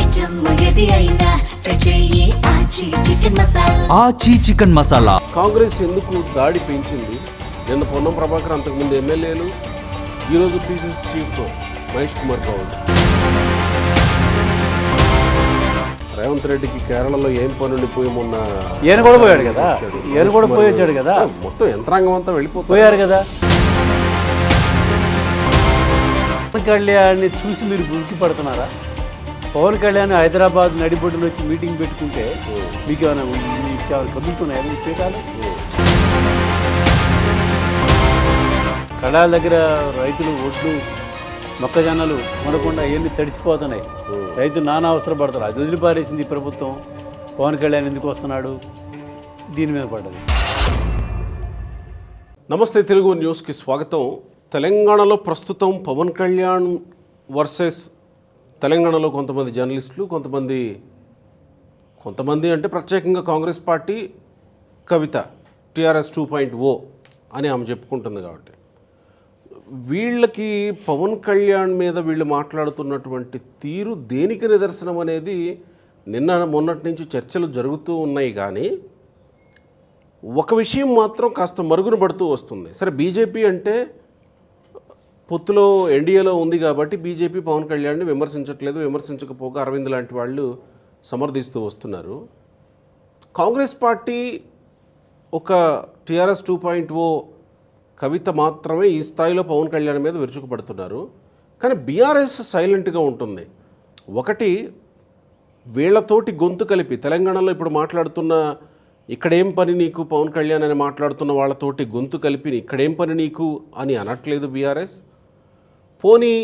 ఆచి చికెన్ మసాలా. కాంగ్రెస్ ఎందుకు దాడి పెంచింది? నిన్న పొన్నం ప్రభాకర్, అంతకుముందు ఎమ్మెల్యేలు, ఈరోజు పీసీసీ చీఫ్ మహేష్ కుమార్ గౌడ్. రేవంత్ రెడ్డికి కేరళలో ఏం పనుండి పోయి మొన్న ఈయన కూడా పోయాడు కదా, ఈయన కూడా పోయి వచ్చాడు కదా, మొత్తం యంత్రాంగం అంతా వెళ్ళిపోయారు కదా. పవన్ కళ్యాణ్ని చూసి మీరు గుర్తుపడుతున్నారా? పవన్ కళ్యాణ్ హైదరాబాద్ నడిబొడ్డులో వచ్చి మీటింగ్ పెట్టుకుంటే మీకు ఏమైనా కదులుతున్నాయా మీ పీఠాలు? కళాల దగ్గర రైతులు ఒడ్లు మొక్కజొన్నలు కొనకుండా అవన్నీ తడిచిపోతున్నాయి. రైతులు నానా అవసరం పడతారు. అది వదిలిపారేసింది ఈ ప్రభుత్వం. పవన్ కళ్యాణ్ ఎందుకు వస్తున్నాడు? దీని మీద పడ్డది. నమస్తే, తెలుగు న్యూస్కి స్వాగతం. తెలంగాణలో ప్రస్తుతం పవన్ కళ్యాణ్ వర్సెస్ తెలంగాణలో కొంతమంది జర్నలిస్టులు, కొంతమంది అంటే ప్రత్యేకంగా కాంగ్రెస్ పార్టీ, కవిత టీఆర్ఎస్ 2.0 అని ఆమె చెప్పుకుంటుంది. కాబట్టి వీళ్ళకి పవన్ కళ్యాణ్ మీద వీళ్ళు మాట్లాడుతున్నటువంటి తీరు దేనికి నిదర్శనం అనేది మొన్నటి నుంచి చర్చలు జరుగుతూ ఉన్నాయి. కానీ ఒక విషయం మాత్రం కాస్త మరుగున పడుతూ వస్తుంది. సరే, బీజేపీ అంటే పొత్తులో ఎన్డీఏలో ఉంది కాబట్టి బీజేపీ పవన్ కళ్యాణ్ని విమర్శించట్లేదు. విమర్శించకపోగా అరవింద్ లాంటి వాళ్ళు సమర్థిస్తూ వస్తున్నారు. కాంగ్రెస్ పార్టీ ఒక టీఆర్ఎస్ 2.0 కవిత మాత్రమే ఈ స్థాయిలో పవన్ కళ్యాణ్ మీద విరుచుకుపడుతున్నారు. కానీ బీఆర్ఎస్ సైలెంట్గా ఉంటుంది. ఒకటి, వీళ్ళతోటి గొంతు కలిపి తెలంగాణలో ఇప్పుడు మాట్లాడుతున్న ఇక్కడేం పని నీకు పవన్ కళ్యాణ్ అని మాట్లాడుతున్న వాళ్ళతోటి గొంతు కలిపి ఇక్కడేం పని నీకు అని అనట్లేదు బీఆర్ఎస్. పోనీ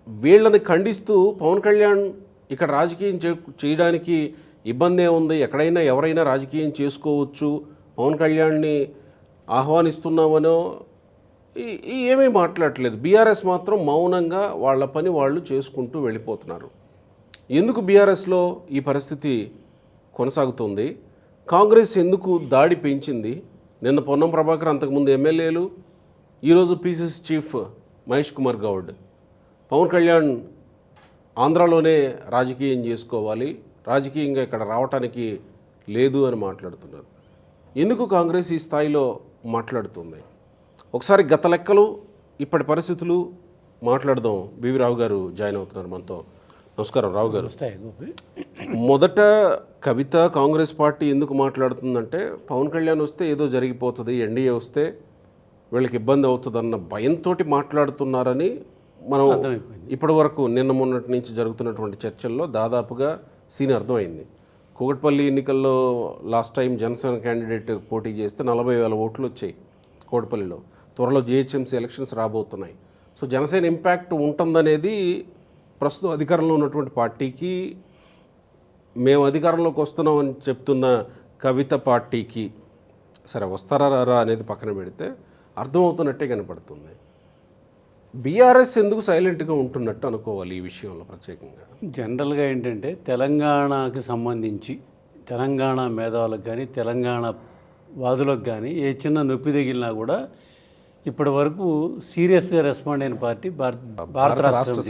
వీళ్ళని ఖండిస్తూ పవన్ కళ్యాణ్ ఇక్కడ రాజకీయం చేయడానికి ఇబ్బంది ఏముంది, ఎక్కడైనా ఎవరైనా రాజకీయం చేసుకోవచ్చు, పవన్ కళ్యాణ్ని ఆహ్వానిస్తున్నామనో ఏమీ మాట్లాడట్లేదు. బీఆర్ఎస్ మాత్రం మౌనంగా వాళ్ళ పని వాళ్ళు చేసుకుంటూ వెళ్ళిపోతున్నారు. ఎందుకు బీఆర్ఎస్లో ఈ పరిస్థితి కొనసాగుతుంది? కాంగ్రెస్ ఎందుకు దాడి పెంచింది? నిన్న పొన్నం ప్రభాకర్, అంతకుముందు ఎమ్మెల్యేలు, ఈరోజు పీసీసీ చీఫ్ మహేష్ కుమార్ గౌడ్ పవన్ కళ్యాణ్ ఆంధ్రాలోనే రాజకీయం చేసుకోవాలి, రాజకీయంగా ఇక్కడ రావటానికి లేదు అని మాట్లాడుతున్నారు. ఎందుకు కాంగ్రెస్ ఈ స్థాయిలో మాట్లాడుతుంది? ఒకసారి గత లెక్కలు, ఇప్పటి పరిస్థితులు మాట్లాడదాం. బివి రావు గారు జాయిన్ అవుతున్నారు మనతో. నమస్కారం రావు గారు. మొదట కవిత కాంగ్రెస్ పార్టీ ఎందుకు మాట్లాడుతుందంటే పవన్ కళ్యాణ్ వస్తే ఏదో జరిగిపోతుంది, ఎన్డీఏ వస్తే వీళ్ళకి ఇబ్బంది అవుతుందన్న భయంతో మాట్లాడుతున్నారని మనం ఇప్పటి వరకు మొన్నటి నుంచి జరుగుతున్నటువంటి చర్చల్లో దాదాపుగా సీన్ అర్థమైంది. కూకట్పల్లి ఎన్నికల్లో లాస్ట్ టైం జనసేన క్యాండిడేట్ పోటీ చేస్తే 40,000 ఓట్లు వచ్చాయి కూకట్పల్లిలో. త్వరలో జిహెచ్ఎంసీ ఎలక్షన్స్ రాబోతున్నాయి. సో జనసేన ఇంపాక్ట్ ఉంటుందనేది ప్రస్తుతం అధికారంలో ఉన్నటువంటి పార్టీకి, మేము అధికారంలోకి వస్తున్నామని చెప్తున్న కవిత పార్టీకి, సరే వస్తారా రారా అనేది పక్కన పెడితే అర్థమవుతున్నట్టే కనపడుతుంది. బీఆర్ఎస్ ఎందుకు సైలెంట్గా ఉంటున్నట్టు అనుకోవాలి ఈ విషయంలో ప్రత్యేకంగా? జనరల్గా ఏంటంటే తెలంగాణకి సంబంధించి తెలంగాణ మేధావులకు కానీ తెలంగాణ వాదులకు కానీ ఏ చిన్న నొప్పి తగిలినా కూడా ఇప్పటి వరకు సీరియస్గా రెస్పాండ్ అయిన పార్టీ భారత రాష్ట్ర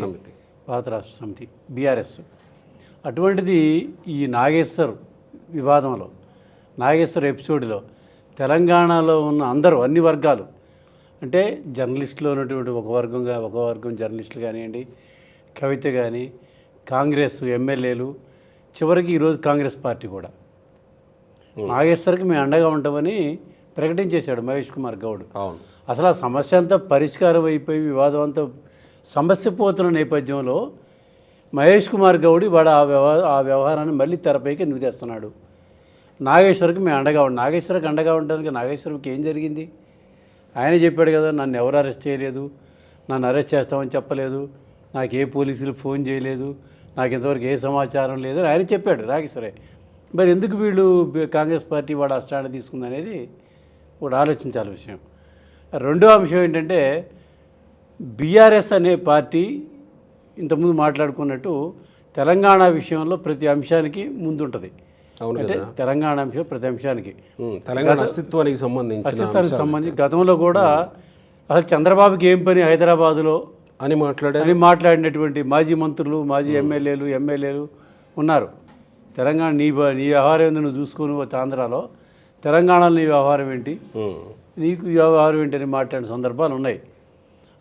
సమితి బీఆర్ఎస్. అటువంటిది ఈ నాగేశ్వర్ వివాదంలో, నాగేశ్వర్ ఎపిసోడ్లో తెలంగాణలో ఉన్న అందరూ, అన్ని వర్గాలు, అంటే జర్నలిస్టులో ఉన్నటువంటి ఒక వర్గం జర్నలిస్టులు కానివ్వండి, కవిత కానీ, కాంగ్రెస్ ఎమ్మెల్యేలు, చివరికి ఈరోజు కాంగ్రెస్ పార్టీ కూడా నాగేశ్వర్కి మేము అండగా ఉంటామని ప్రకటించేశాడు మహేష్ కుమార్ గౌడ్. అసలు ఆ సమస్య అంతా పరిష్కారం అయిపోయి వివాదం అంతా సమస్య పోతున్న నేపథ్యంలో మహేష్ కుమార్ గౌడ్ వాడు ఆ వ్యవహారాన్ని మళ్ళీ తెరపైకి ఎందుకు తెస్తున్నాడు? నాగేశ్వర్కి మేము అండగా నాగేశ్వర్కి అండగా ఉండడానికి నాగేశ్వర్కి ఏం జరిగింది? ఆయన చెప్పాడు కదా, నన్ను ఎవరు అరెస్ట్ చేయలేదు, నన్ను అరెస్ట్ చేస్తామని చెప్పలేదు, నాకు ఏ పోలీసులు ఫోన్ చేయలేదు, నాకు ఇంతవరకు ఏ సమాచారం లేదు ఆయన చెప్పాడు నాగేశ్వరే. మరి ఎందుకు వీళ్ళు కాంగ్రెస్ పార్టీ వాడు ఆ స్టాండ్ తీసుకుంది అనేది కూడా ఆలోచించాలి విషయం. రెండో అంశం ఏంటంటే బీఆర్ఎస్ అనే పార్టీ ఇంతకుముందు మాట్లాడుకున్నట్టు తెలంగాణ విషయంలో ప్రతి అంశానికి ముందుంటుంది. అంటే తెలంగాణ అంశం ప్రతి అంశానికి, అస్తిత్వానికి సంబంధించి గతంలో కూడా అసలు చంద్రబాబుకి ఏం పని హైదరాబాదులో అని మాట్లాడినటువంటి మాజీ మంత్రులు, మాజీ ఎమ్మెల్యేలు ఉన్నారు. తెలంగాణ నీ వ్యవహారం ఏందో నువ్వు చూసుకొని పోతే ఆంధ్రాలో, తెలంగాణలో నీ వ్యవహారం ఏంటి, నీకు వ్యవహారం ఏంటి అని మాట్లాడిన సందర్భాలు ఉన్నాయి.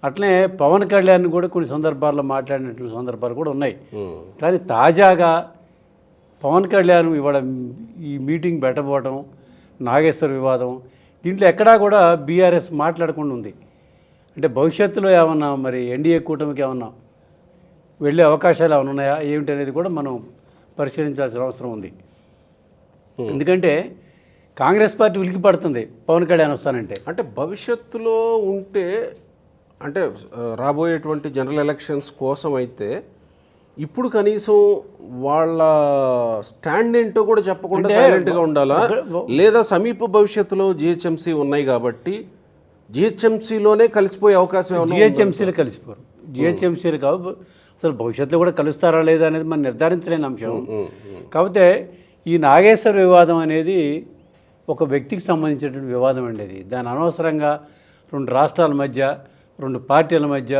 అట్లనే పవన్ కళ్యాణ్ కూడా కొన్ని సందర్భాల్లో మాట్లాడినటువంటి సందర్భాలు కూడా ఉన్నాయి. కానీ తాజాగా పవన్ కళ్యాణ్ ఇవాళ ఈ మీటింగ్ పెట్టబోవటం, నాగేశ్వర వివాదం, దీంట్లో ఎక్కడా కూడా బీఆర్ఎస్ మాట్లాడకుండా ఉంది. అంటే భవిష్యత్తులో ఏమన్నా మరి ఎన్డీఏ కూటమికి ఏమన్నా వెళ్ళే అవకాశాలు ఏమైనా ఉన్నాయా ఏమిటి అనేది కూడా మనం పరిశీలించాల్సిన అవసరం ఉంది. ఎందుకంటే కాంగ్రెస్ పార్టీ ఉలికి పడుతుంది పవన్ కళ్యాణ్ వస్తానంటే. అంటే భవిష్యత్తులో ఉంటే అంటే రాబోయేటువంటి జనరల్ ఎలక్షన్స్ కోసం అయితే ఇప్పుడు కనీసం వాళ్ళ స్టాండ్ ఏంటో కూడా చెప్పకుండా సైలెంట్గా ఉండాలా, లేదా సమీప భవిష్యత్తులో జిహెచ్ఎంసీ ఉన్నాయి కాబట్టి జిహెచ్ఎంసీలోనే కలిసిపోయే అవకాశం ఏమన్నా? జిహెచ్ఎంసీలో కలిసిపోరు, జిహెచ్ఎంసీలు కావు. అసలు భవిష్యత్తులో కూడా కలుస్తారా లేదా అనేది మనం నిర్ధారించలేని అంశం. కాకపోతే ఈ నాగేశ్వర వివాదం అనేది ఒక వ్యక్తికి సంబంధించినటువంటి వివాదం అండి. అది దాని అనవసరంగా రెండు రాష్ట్రాల మధ్య, రెండు పార్టీల మధ్య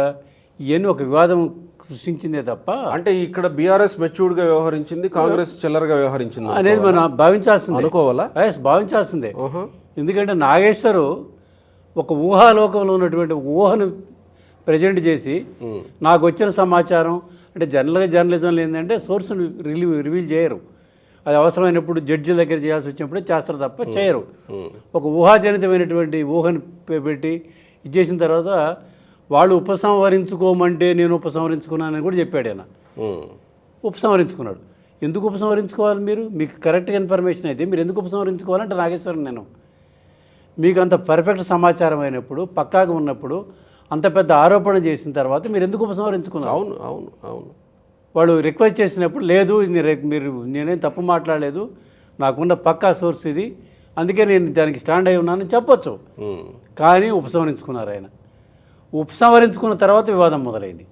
ఇవన్నీ ఒక వివాదం సృష్టించిందే తప్ప, అంటే ఇక్కడ బీఆర్ఎస్ మెచ్యూర్డ్గా వ్యవహరించింది, కాంగ్రెస్ చిల్లరగా వ్యవహరించింది అనేది మనం భావించాల్సిందే. అనుకోవాలా? భావించాల్సిందే. ఎందుకంటే నాగేశ్వరు ఒక ఊహాలోకంలో ఉన్నటువంటి ఊహను ప్రజెంట్ చేసి నాకు వచ్చిన సమాచారం అంటే జర్నలిజంలో ఏంటంటే సోర్స్ను రివీల్ చేయరు. అది అవసరమైనప్పుడు జడ్జి దగ్గర చేయాల్సి వచ్చినప్పుడే చేస్తారు తప్ప చేయరు. ఒక ఊహాజనితమైనటువంటి ఊహను పెట్టి ఇది చేసిన తర్వాత వాళ్ళు ఉపసంహరించుకోమంటే నేను ఉపసంహరించుకున్నానని కూడా చెప్పాడు ఆయన. ఉపసంహరించుకున్నాడు. ఎందుకు ఉపసంహరించుకోవాలి? మీరు మీకు కరెక్ట్గా ఇన్ఫర్మేషన్ అయితే మీరు ఎందుకు ఉపసంహరించుకోవాలంటే నాగేశ్వరం నేను మీకు అంత పర్ఫెక్ట్ సమాచారం అయినప్పుడు, పక్కాగా ఉన్నప్పుడు, అంత పెద్ద ఆరోపణ చేసిన తర్వాత మీరు ఎందుకు ఉపసంహరించుకున్నారు? అవును అవును అవును. వాళ్ళు రిక్వెస్ట్ చేసినప్పుడు లేదు మీరు నేనేం తప్పు మాట్లాడలేదు, నాకున్న పక్కా సోర్స్ ఇది, అందుకే నేను దానికి స్టాండ్ అయి ఉన్నానని చెప్పొచ్చు. కానీ ఉపసంహరించుకున్నారు ఆయన. ఉపసంహరించుకున్న తర్వాత వివాదం మొదలైంది.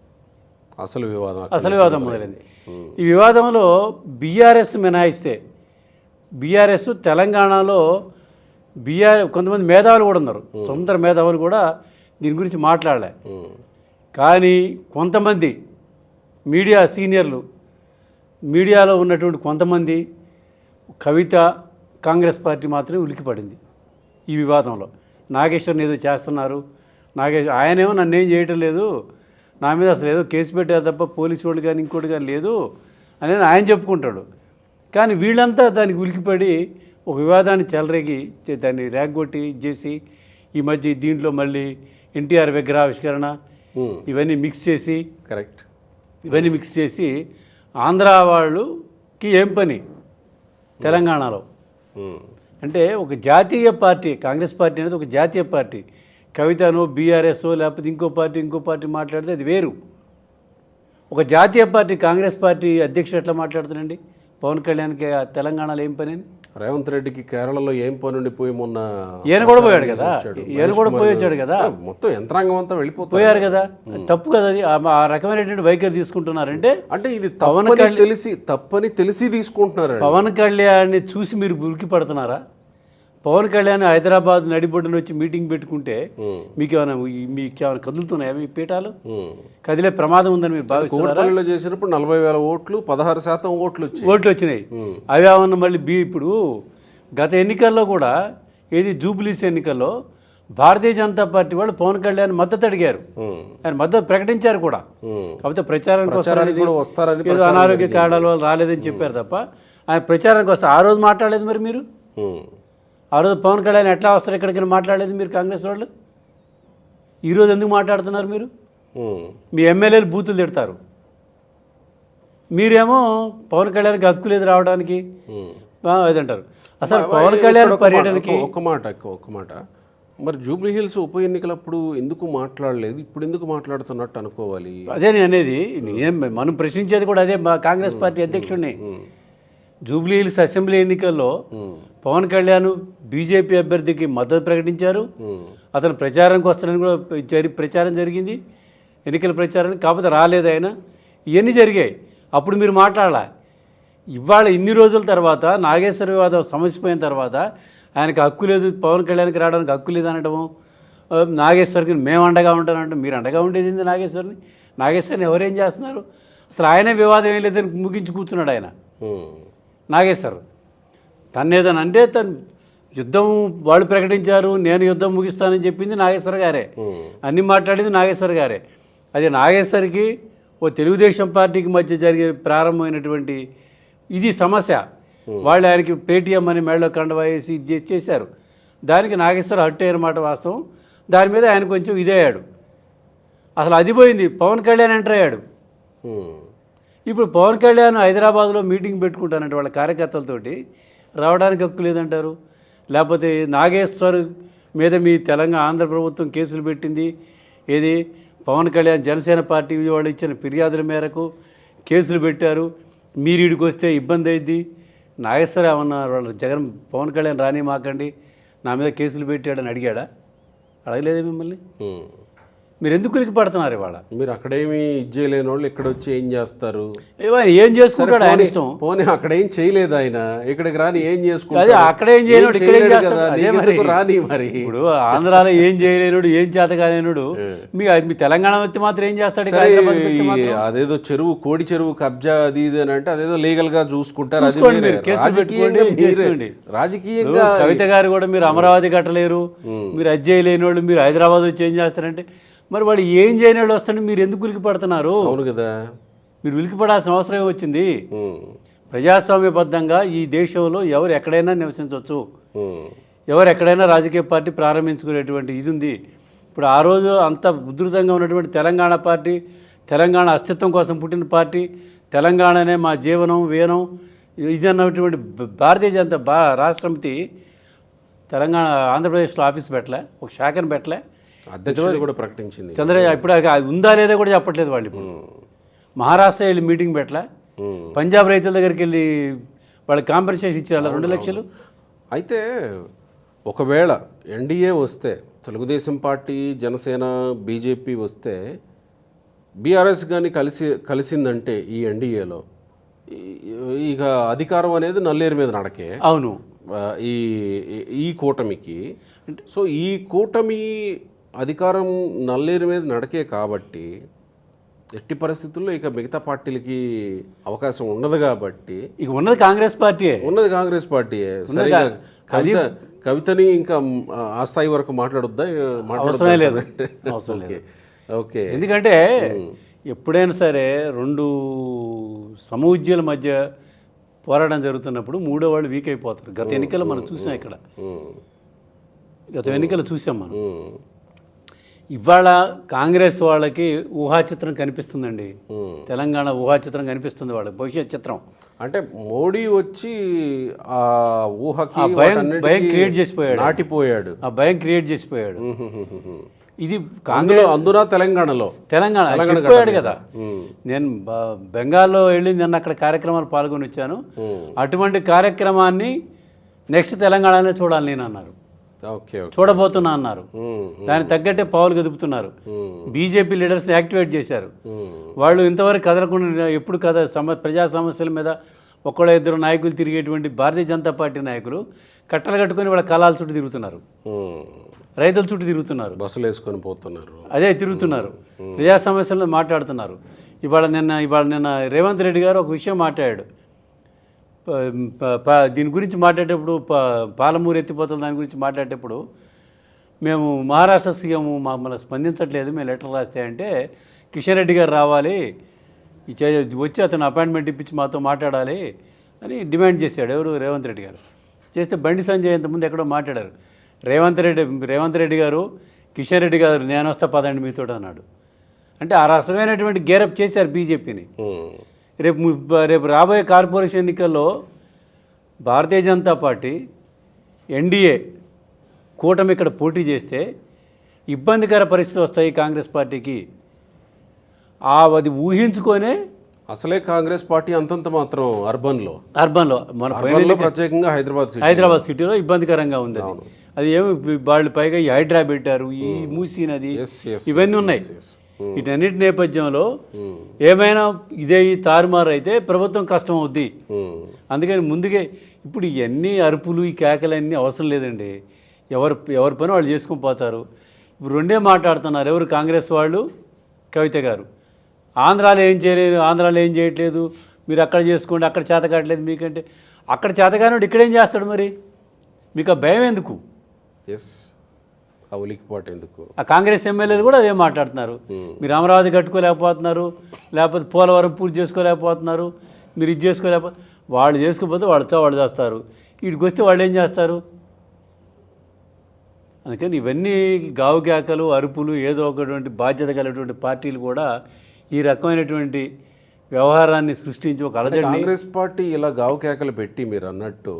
అసలు వివాదం మొదలైంది. ఈ వివాదంలో బీఆర్ఎస్ మినహాయిస్తే, బీఆర్ఎస్ తెలంగాణలో కొంతమంది మేధావులు కూడా ఉన్నారు, సొంత మేధావులు కూడా దీని గురించి మాట్లాడలే. కానీ కొంతమంది మీడియా సీనియర్లు, మీడియాలో ఉన్నటువంటి కొంతమంది, కవిత, కాంగ్రెస్ పార్టీ మాత్రమే ఉలికిపడింది ఈ వివాదంలో. నాగేశ్వర్ని ఏదో చేస్తున్నారు, ఆయనేమో నన్నేం చేయటం లేదు, నా మీద అసలు ఏదో కేసు పెట్టారు తప్ప పోలీసు వాళ్ళు కానీ ఇంకోటి కానీ లేదు అనేది ఆయన చెప్పుకుంటాడు. కానీ వీళ్ళంతా దానికి ఉలికిపడి ఒక వివాదాన్ని చెలరేగి దాన్ని రేగొట్టి చేసి ఈ మధ్య దీంట్లో మళ్ళీ ఎన్టీఆర్ విగ్రహావిష్కరణ ఇవన్నీ మిక్స్ చేసి ఇవన్నీ మిక్స్ చేసి ఆంధ్ర వాళ్ళకి ఏం పని తెలంగాణలో అంటే ఒక జాతీయ పార్టీ, కాంగ్రెస్ పార్టీ అనేది ఒక జాతీయ పార్టీ. కవితను బీఆర్ఎస్ లేకపోతే ఇంకో పార్టీ మాట్లాడితే అది వేరు. ఒక జాతీయ పార్టీ కాంగ్రెస్ పార్టీ అధ్యక్షుడు ఎట్లా మాట్లాడుతానండి పవన్ కళ్యాణ్కి తెలంగాణలో ఏం పని అని? రేవంత్ రెడ్డికి కేరళలో ఏం పని ఉండిపోయి మొన్న ఈయన కూడా పోయాడు కదా, ఈయన కూడా పోయి వచ్చాడు కదా, మొత్తం యంత్రాంగం అంతా వెళ్ళిపోయారు కదా. తప్పు కదా అది. ఆ రకమైనటువంటి వైఖరి తీసుకుంటున్నారంటే అంటే ఇది తప్పని తెలిసి తీసుకుంటున్నారు. పవన్ కళ్యాణ్ని చూసి మీరు ఉరికి పడుతున్నారా? పవన్ కళ్యాణ్ హైదరాబాద్ నడిబొడ్డున వచ్చి మీటింగ్ పెట్టుకుంటే మీకేమైనా కదులుతున్నాయా? మీ పీఠాలు కదిలే ప్రమాదం ఉందని మీరు భావిస్తున్నారు? చేసినప్పుడు 40,000 ఓట్లు 16% ఓట్లు వచ్చినాయి. అవి ఏమన్నా మళ్ళీ ఇప్పుడు గత ఎన్నికల్లో కూడా ఏది జూబ్లీస్ ఎన్నికల్లో భారతీయ జనతా పార్టీ వాళ్ళు పవన్ కళ్యాణ్ మద్దతు అడిగారు, ఆయన మద్దతు ప్రకటించారు కూడా. కాకపోతే ప్రచారానికి వస్తారని ఏదో అనారోగ్య కారణాల వల్ల రాలేదని చెప్పారు తప్ప ఆయన ప్రచారానికి వస్తారు. ఆ రోజు మాట్లాడలేదు మరి మీరు. ఆ రోజు పవన్ కళ్యాణ్ ఎట్లా వస్తారు ఎక్కడికైనా మాట్లాడలేదు మీరు కాంగ్రెస్ వాళ్ళు. ఈరోజు ఎందుకు మాట్లాడుతున్నారు మీరు? మీ ఎమ్మెల్యేలు బూతులు తిడతారు, మీరేమో పవన్ కళ్యాణ్కి హక్కు లేదు రావడానికి అదంటారు. అసలు పవన్ కళ్యాణ్ పర్యటనకి ఒక మాట మరి జూబ్లీ హిల్స్ ఉప ఎన్నికలప్పుడు ఎందుకు మాట్లాడలేదు, ఇప్పుడు ఎందుకు మాట్లాడుతున్నట్టు అనుకోవాలి? అదే నేను అనేది, మనం ప్రశ్నించేది కూడా అదే. మా కాంగ్రెస్ పార్టీ అధ్యక్షుడిని జూబ్లీ హిల్స్ అసెంబ్లీ ఎన్నికల్లో పవన్ కళ్యాణ్ బీజేపీ అభ్యర్థికి మద్దతు ప్రకటించారు. అతను ప్రచారానికి వస్తాడని కూడా ప్రచారం జరిగింది, ఎన్నికల ప్రచారానికి. కాకపోతే రాలేదు ఆయన. ఇవన్నీ జరిగాయి. అప్పుడు మీరు మాట్లాడాల. ఇవాళ ఇన్ని రోజుల తర్వాత నాగేశ్వర వివాదం సమసిపోయిన తర్వాత ఆయనకు హక్కు లేదు, పవన్ కళ్యాణ్కి రావడానికి హక్కు లేదు అనటము, నాగేశ్వర్కి మేము అండగా ఉంటానంటే మీరు అండగా ఉండేది నాగేశ్వర్ని ఎవరేం చేస్తున్నారు? అసలు ఆయనే వివాదం ఏం లేదని ముగించి కూర్చున్నాడు ఆయన. నాగేశ్వర్ తను అంటే తను యుద్ధం వాళ్ళు ప్రకటించారు, నేను యుద్ధం ముగిస్తానని చెప్పింది నాగేశ్వర్ గారే, అన్నీ మాట్లాడింది నాగేశ్వర్ గారే. అది నాగేశ్వర్కి ఓ తెలుగుదేశం పార్టీకి మధ్య జరిగే ప్రారంభమైనటువంటి ఇది సమస్య. వాళ్ళు ఆయనకి పేటీఎం అని మేడలో కండవా వేసి ఇది చేశారు. దానికి నాగేశ్వర్ హట్ అయిన మాట వాస్తవం. దాని మీద ఆయన కొంచెం ఇదయ్యాడు. అసలు అది పోయింది, పవన్ కళ్యాణ్ ఎంటర్ అయ్యాడు. ఇప్పుడు పవన్ కళ్యాణ్ హైదరాబాద్లో మీటింగ్ పెట్టుకుంటానంటే వాళ్ళ కార్యకర్తలతోటి రావడానికి హక్కు లేదంటారు. లేకపోతే నాగేశ్వర్ మీద మీ తెలంగాణ ఆంధ్ర ప్రభుత్వం కేసులు పెట్టింది, ఏది పవన్ కళ్యాణ్ జనసేన పార్టీ వాళ్ళు ఇచ్చిన ఫిర్యాదుల మేరకు కేసులు పెట్టారు, మీరు ఈడికి వస్తే ఇబ్బంది అయింది. నాగేశ్వర్ ఏమన్నా వాళ్ళు జగన్ పవన్ కళ్యాణ్ రాని మాకండి నా మీద కేసులు పెట్టాడని అడిగాడా? అడగలేదే మిమ్మల్ని. మీరు ఎందుకు ఉలికి పడుతున్నారు ఇవాళ? మీరు అక్కడేమి ఇది చేయలేని వాళ్ళు ఇక్కడ వచ్చి ఏం చేస్తారు? ఏం చేసుకుంటాడు ఆయన ఇష్టం. పోనీ అక్కడ ఏం చేయలేదు ఆయన, ఇక్కడికి రాని ఏం అదే చేసుకుంటాడు? అక్కడ ఏం చేయలేడు, ఇక్కడ ఏం చేస్తాడు? అదే మరి రాని మరి ఇప్పుడు ఆంధ్రాలో ఏం చేయలేనుడు, ఏం చేత కాలేనుడు మీ తెలంగాణ వచ్చి మాత్రం ఏం చేస్తాడు? హైదరాబాద్ వచ్చి మాత్రం అదేదో చెరువు, కోడి చెరువు కబ్జా అది ఇది అని అంటే అదేదో లీగల్ గా చూసుకుంటారు. అది చూసుకోండి, మీరు కేసులు పెట్టుకోండి, చేసుకోండి. రాజకీయంగా కవిత గారు కూడా మీరు అమరావతి కట్టలేరు, మీరు అది చేయలేని వాళ్ళు మీరు హైదరాబాద్ వచ్చి ఏం చేస్తారంటే, మరి వాడు ఏం చేయని వాళ్ళు వస్తాడు, మీరు ఎందుకు ఉలికి పడుతున్నారు? అవును కదా, మీరు ఉలికి పడాల్సిన అవసరం వచ్చింది. ప్రజాస్వామ్యబద్ధంగా ఈ దేశంలో ఎవరు ఎక్కడైనా నివసించవచ్చు, ఎవరు ఎక్కడైనా రాజకీయ పార్టీ ప్రారంభించుకునేటువంటి ఇది ఉంది. ఇప్పుడు ఆ రోజు అంత ఉధృతంగా ఉన్నటువంటి తెలంగాణ పార్టీ, తెలంగాణ అస్తిత్వం కోసం పుట్టిన పార్టీ, తెలంగాణనే మా జీవనం వేనం ఇది అన్నటువంటి భారతీయ జనతా రాష్ట్ర సమితి తెలంగాణ ఆంధ్రప్రదేశ్లో ఆఫీస్ పెట్టలే, ఒక శాఖను పెట్టలే, అధ్యక్షుడు కూడా ప్రకటించింది. ఇప్పుడు ఉందా లేదా కూడా చెప్పట్లేదు వాళ్ళు. ఇప్పుడు మహారాష్ట్ర వెళ్ళి మీటింగ్ పెట్టలే, పంజాబ్ రైతుల దగ్గరికి వెళ్ళి వాళ్ళకి కాంపెన్సేషన్ ఇచ్చారు 2 లక్షలు. అయితే ఒకవేళ ఎన్డీఏ వస్తే, తెలుగుదేశం పార్టీ, జనసేన, బీజేపీ వస్తే, బీఆర్ఎస్ కానీ కలిసిందంటే ఈ ఎన్డీఏలో ఇక అధికారం అనేది నల్లేరు మీద నడకే. అవును, ఈ కూటమికి. సో ఈ కూటమి అధికారం నల్లేరు మీద నడకే కాబట్టి ఎట్టి పరిస్థితుల్లో ఇక మిగతా పార్టీలకి అవకాశం ఉండదు. కాబట్టి ఇక ఉన్నది కాంగ్రెస్ పార్టీయే. సరిగా కవితని ఇంకా ఆ స్థాయి వరకు మాట్లాడొద్దా? అవసరం లేదు. ఓకే. ఎందుకంటే ఎప్పుడైనా సరే 2 సమూజ్యాల మధ్య పోరాటం జరుగుతున్నప్పుడు మూడో వాళ్ళు వీక్ అయిపోతారు. గత ఎన్నికలు మనం చూసాం, ఇక్కడ గత ఎన్నికలు చూసాం మనం. ఇవాళ కాంగ్రెస్ వాళ్ళకి ఊహాచిత్రం కనిపిస్తుందండి, తెలంగాణ ఊహాచిత్రం కనిపిస్తుంది వాళ్ళకి, భవిష్యత్ చిత్రం. అంటే మోడీ వచ్చి ఆ ఊహకి భయం క్రియేట్ చేసిపోయాడు, నాటిపోయాడు, ఆ భయం క్రియేట్ చేసిపోయాడు. ఇది అందున తెలంగాణ చెప్పాడు కదా. నేను బెంగాల్లో వెళ్ళి నిన్న అక్కడ కార్యక్రమాలు పాల్గొని వచ్చాను. అటువంటి కార్యక్రమాన్ని నెక్స్ట్ తెలంగాణలో చూడాలి నేను అన్నారు, చూడబోతున్నా అన్నారు. దానికి తగ్గట్టే పావులు గదుపుతున్నారు. బీజేపీ లీడర్స్ని యాక్టివేట్ చేశారు. వాళ్ళు ఇంతవరకు కదలకుండా ఎప్పుడు ప్రజా సమస్యల మీద ఒక్కడో ఇద్దరు నాయకులు తిరిగేటువంటి భారతీయ జనతా పార్టీ నాయకులు కట్టలు కట్టుకొని వాళ్ళ కళాల చుట్టూ తిరుగుతున్నారు, రైతుల చుట్టూ తిరుగుతున్నారు, బస్సులు వేసుకొని పోతున్నారు, అదే తిరుగుతున్నారు, ప్రజా సమస్యలను మాట్లాడుతున్నారు. ఇవాళ నిన్న రేవంత్ రెడ్డి గారు ఒక విషయం మాట్లాడాడు. దీని గురించి మాట్లాడేటప్పుడు పాలమూరు ఎత్తిపోతల దాని గురించి మాట్లాడేటప్పుడు మేము మహారాష్ట్ర సీఎం మమ్మల్ని స్పందించట్లేదు, మేము లెటర్ రాస్తే అంటే కిషన్ రెడ్డి గారు రావాలి, వచ్చి అతను అపాయింట్మెంట్ ఇప్పించి మాతో మాట్లాడాలి అని డిమాండ్ చేశాడు. ఎవరు? రేవంత్ రెడ్డి గారు. చేస్తే బండి సంజయ్ ఇంతకుముందు ఎక్కడో మాట్లాడారు. రేవంత్ రెడ్డి గారు కిషన్ రెడ్డి గారు నేను వస్తా పదండి మీతో అన్నాడు. అంటే ఆ రాష్ట్రమైనటువంటి గేరప్ చేశారు బీజేపీని. రేపు రాబోయే కార్పొరేషన్ ఎన్నికల్లో భారతీయ జనతా పార్టీ, ఎన్డీఏ కూటమి ఇక్కడ పోటీ చేస్తే ఇబ్బందికర పరిస్థితులు వస్తాయి కాంగ్రెస్ పార్టీకి. అది ఊహించుకొనే అసలే కాంగ్రెస్ పార్టీ అంతంత మాత్రం అర్బన్లో మన ప్రత్యేకంగా హైదరాబాద్ సిటీలో ఇబ్బందికరంగా ఉంది. అది ఏమి వాళ్ళు పైగా ఈ హైడ్రా పెట్టారు, ఈ మూసీ నది, ఇవన్నీ ఉన్నాయి. వీటన్నిటి నేపథ్యంలో ఏమైనా ఇదే తారుమారు అయితే ప్రభుత్వం కష్టం అవుద్ది. అందుకని ముందుగే ఇప్పుడు ఇవన్నీ అరుపులు, ఈ కేకలన్నీ అవసరం లేదండి. ఎవరి పని వాళ్ళు చేసుకొని పోతారు. ఇప్పుడు 2 మాట్లాడుతున్నారు. ఎవరు? కాంగ్రెస్ వాళ్ళు, కవిత గారు. ఆంధ్రాలో ఏం చేయలేదు, ఆంధ్రాలో ఏం చేయట్లేదు, మీరు అక్కడ చేసుకోండి, అక్కడ చేత కావట్లేదు మీకంటే. అక్కడ చేతకానివాడు ఇక్కడేం చేస్తాడు మరి? మీకు ఆ భయం ఎందుకు? ఎస్, ఆ ఉలికిపాటు ఎందుకు? ఆ కాంగ్రెస్ ఎమ్మెల్యేలు కూడా అదే మాట్లాడుతున్నారు. మీరు అమరావతి కట్టుకోలేకపోతున్నారు, లేకపోతే పోలవరం పూర్తి చేసుకోలేకపోతున్నారు, మీరు ఇది చేసుకోలేకపోతే. వాళ్ళు చేసుకోకపోతే వాళ్ళు చేస్తారు, వీడికి వస్తే వాళ్ళు ఏం చేస్తారు? అందుకని ఇవన్నీ గావు కేకలు, అరుపులు, ఏదో ఒకటువంటి బాధ్యత కలిగినటువంటి పార్టీలు కూడా ఈ రకమైనటువంటి వ్యవహారాన్ని సృష్టించి ఒక అలజడిని. కాంగ్రెస్ పార్టీ ఇలా గావు కేకలు పెట్టి మీరు అన్నట్టు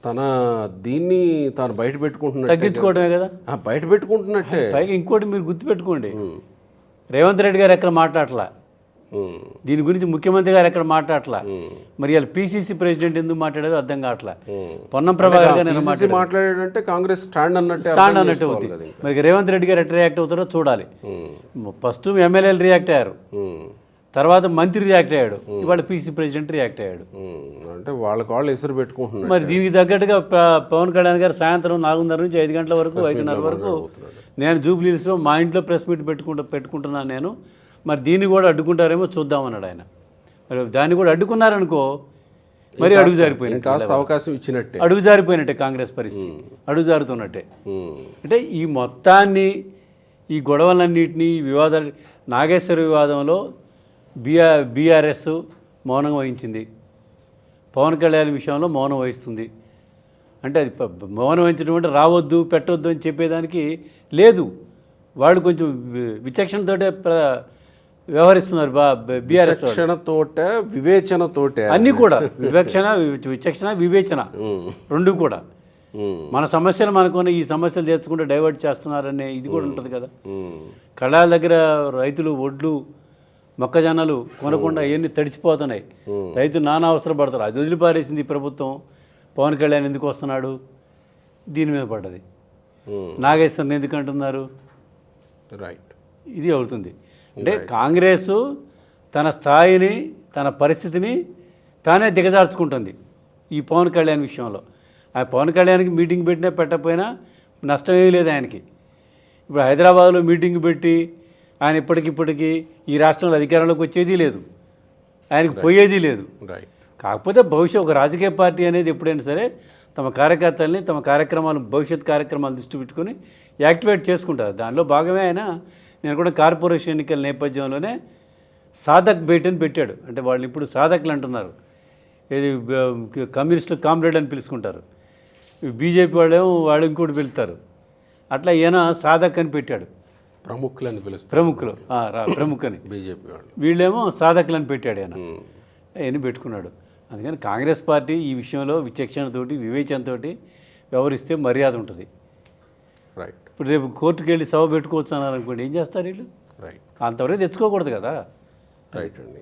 తన దీన్ని తాను బయట పెట్టుకుంటున్నట్టు, తగ్గించుకోవడమే కదా. బయట పెట్టుకుంటున్నట్టే. పైగా ఇంకోటి మీరు గుర్తుపెట్టుకోండి, రేవంత్ రెడ్డి గారు ఎక్కడ మాట్లాడలా దీని గురించి, ముఖ్యమంత్రి గారు ఎక్కడ మాట్లాడలా. మరి వాళ్ళు పీసీసీ ప్రెసిడెంట్ ఎందుకు మాట్లాడారో అర్థం కావట్లా. పొన్నం ప్రభాకర్ గారు మాట్లాడాడంటే కాంగ్రెస్ స్టాండ్ అన్నట్టు అవుతుంది. మరి రేవంత్ రెడ్డి గారు ఎట్లా రియాక్ట్ అవుతారో చూడాలి. ఫస్ట్ ఎమ్మెల్యేలు రియాక్ట్ అయ్యారు, తర్వాత మంత్రి రియాక్ట్ అయ్యాడు, ఇవాళ పీసీ ప్రెసిడెంట్ రియాక్ట్ అయ్యాడు. అంటే వాళ్ళు ఎసురు పెట్టుకుంటున్నారు. మరి దీనికి తగ్గట్టుగా పవన్ కళ్యాణ్ గారు సాయంత్రం 4:30 నుంచి 5 గంటల వరకు, 5:30 వరకు నేను జూబ్లీహిల్స్లో మా ఇంట్లో ప్రెస్ మీట్ పెట్టుకుంటున్నాను నేను. మరి దీన్ని కూడా అడ్డుకుంటారేమో చూద్దామన్నాడు ఆయన. మరి దాన్ని కూడా అడ్డుకున్నారనుకో మరి అడుగు జారిపోయినట్టు, కాస్త అవకాశం ఇచ్చినట్టే, అడుగు జారిపోయినట్టే కాంగ్రెస్ పరిస్థితి, అడుగు జారుతున్నట్టే. అంటే ఈ మొత్తాన్ని, ఈ గొడవలన్నింటినీ, ఈ వివాదాలు, నాగేశ్వర వివాదంలో బీఆర్ఎస్ మౌనం వహించింది, పవన్ కళ్యాణ్ విషయంలో మౌనం వహిస్తుంది. అంటే అది మౌనం వహించడం అంటే రావద్దు పెట్టవద్దు అని చెప్పేదానికి లేదు. వాళ్ళు కొంచెం విచక్షణతోటే వ్యవహరిస్తున్నారు బీఆర్ఎస్. వివేచనతోటే అన్నీ కూడా విచక్షణ వివేచన రెండు కూడా. మన సమస్యలు మనకున్న, ఈ సమస్యలు తెచ్చుకుంటే డైవర్ట్ చేస్తున్నారనే ఇది కూడా ఉంటుంది కదా. కళాల దగ్గర రైతులు ఒడ్లు, మొక్కజొన్నలు కొనకుండా అవన్నీ తడిచిపోతున్నాయి, రైతులు నానా అవసరం పడతారు. అది వదిలిపారేసింది ఈ ప్రభుత్వం. పవన్ కళ్యాణ్ ఎందుకు వస్తున్నాడు? దీని మీద పడ్డది. నాగేశ్వరని ఎందుకు అంటున్నారు? రైట్, ఇది అవుతుంది. అంటే కాంగ్రెస్ తన స్థాయిని, తన పరిస్థితిని తానే దిగజార్చుకుంటుంది ఈ పవన్ కళ్యాణ్ విషయంలో. ఆ పవన్ కళ్యాణ్కి మీటింగ్ పెట్టినా పెట్టకపోయినా నష్టం ఏమీ లేదు ఆయనకి. ఇప్పుడు హైదరాబాద్లో మీటింగ్ పెట్టి ఆయన ఇప్పటికిప్పటికీ ఈ రాష్ట్రంలో అధికారంలోకి వచ్చేది లేదు, ఆయనకు పోయేది లేదు. రైట్. కాకపోతే ఒక రాజకీయ పార్టీ అనేది ఎప్పుడైనా సరే తమ కార్యకర్తల్ని, తమ కార్యక్రమాలు, భవిష్యత్ కార్యక్రమాలు దృష్టి పెట్టుకొని యాక్టివేట్ చేసుకుంటారు. దానిలో భాగమే ఆయన నేను కూడా కార్పొరేషన్ ఎన్నికల నేపథ్యంలోనే సాధక్ బేటని పెట్టాడు. అంటే వాళ్ళు ఇప్పుడు సాధకులు అంటున్నారు, ఇది కమ్యూనిస్టులు కామ్రేడ్ అని పిలుచుకుంటారు, బీజేపీ వాళ్ళేమో వాళ్ళు ఇంకోటి పిలుస్తారు. అట్లా ఈయన సాధక్ అని పెట్టాడు. ప్రముఖులని పిలుస్తారు, ప్రముఖని బీజేపీ వాళ్ళు, వీళ్ళేమో సాధకులని పెట్టాడు ఆయన, అవన్నీ పెట్టుకున్నాడు. అందుకని కాంగ్రెస్ పార్టీ ఈ విషయంలో విచక్షణతోటి, వివేచనతోటి వ్యవహరిస్తే మర్యాద ఉంటుంది. రైట్. ఇప్పుడు రేపు కోర్టుకు వెళ్ళి సభ పెట్టుకోవచ్చు అన్నారు అనుకోండి, ఏం చేస్తారు వీళ్ళు? రైట్. అంతవరకు తెచ్చుకోకూడదు కదా. రైట్ అండి.